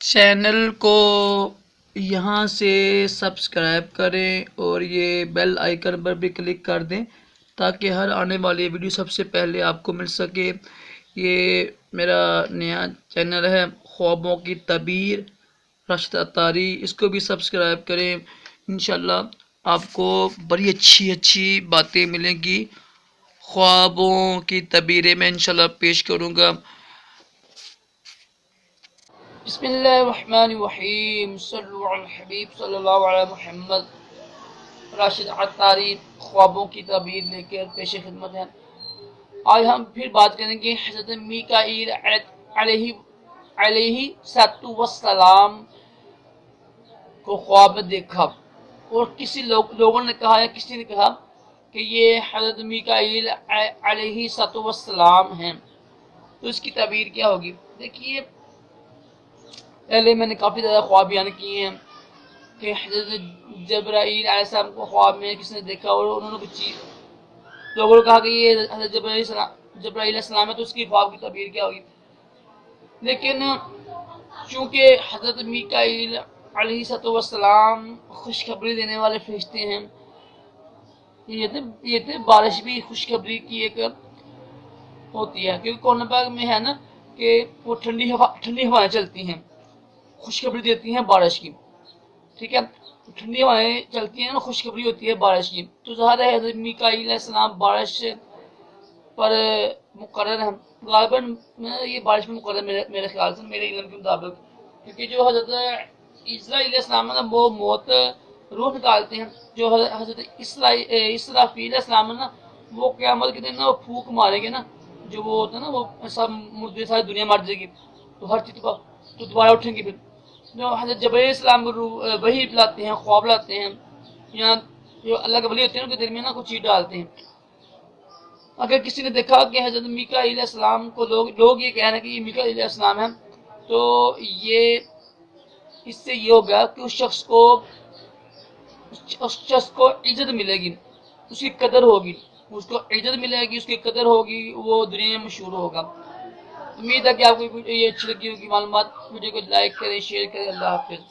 Channel کو یہاں سے سبسکرائب کریں اور یہ بیل آئیکن پر بھی کلک کر دیں تاکہ ہر آنے والی ویڈیو سب سے پہلے آپ کو مل سکے۔ یہ میرا نیا چینل ہے خوابوں کی تعبیر راشد attari، اس کو بھی سبسکرائب کریں۔ انشاءاللہ آپ کو بڑی اچھی باتیں ملیں گی، خوابوں کی تعبیریں میں انشاءاللہ پیش کروں گا۔ بسم اللہ الرحمن الرحیم، صلو علی الحبیب صلی اللہ علیہ محمد۔ راشد attari خوابوں کی تعبیر لے کر پیش خدمت ہے۔ آج ہم پھر بات کریں گے حضرت میکائیل علیہ السلام کو خواب میں دیکھا، اور کسی لوگوں نے کہا یا کسی نے کہا کہ یہ حضرت میکائیل علیہ السلام ہیں، تو اس کی تعبیر کیا ہوگی؟ دیکھیے، پہلے میں نے کافی زیادہ خواب بیان کیے ہیں کہ حضرت جبرائیل علیہ السلام کو خواب میں کسی نے دیکھا اور انہوں نے کچھ چیز لوگوں نے کہا کہ یہ حضرت جبرائیل علیہ السلام ہے، تو اس کی خواب کی تعبیر کیا ہوگی؟ لیکن چونکہ حضرت میکائیل علیہ السلام خوشخبری دینے والے فرشتے ہیں، یہ تھے بارش بھی خوشخبری کی ایک ہوتی ہے، کیونکہ قرآن پاک میں ہے نا کہ وہ ٹھنڈی ہوائیں چلتی ہیں، خوشخبری دیتی ہیں بارش کی، ٹھیک ہے، ٹھنڈی ہوائیں چلتی ہیں، خوشخبری ہوتی ہے بارش کی، تو ظاہر ہے حضرت میکائیل علیہ السلام بارش پر مقرر ہیں، غالباً یہ بارش میں مقرر میرے خیال سے، میرے علم کے مطابق، کیونکہ جو حضرت اسرائیل علیہ السلام ہے وہ موت روح نکالتے ہیں، جو حضرت اسرافیل علیہ السلام ہے نا، وہ قیامت کے دن نا وہ پھونک ماریں گے نا، جو وہ ہوتا ہے نا، وہ سب مردے ساری دنیا مر جائے گی، تو ہر چیز تو دوبارہ اٹھیں گی۔ پھر جو حضرت جبرائیل علیہ السلام کو وحی لاتے ہیں، خواب لاتے ہیں، یا جو اللہ کے ولی ہوتے ہیں ان کے دل میں نا کچھ چیز ڈالتے ہیں۔ اگر کسی نے دیکھا کہ حضرت میکائیل علیہ السلام کو لوگ یہ کہہ رہے ہیں کہ یہ میکائیل علیہ السلام ہے، تو اس سے یہ ہوگا کہ اس شخص کو عزت ملے گی، اس کی قدر ہوگی، اس کو عزت ملے گی، اس کی قدر ہوگی، وہ دنیا میں مشہور ہوگا۔ امید ہے کہ آپ کو یہ اچھی لگی ہوگی معلومات، ویڈیو کو لائک کریں، شیئر کریں۔ اللہ حافظ۔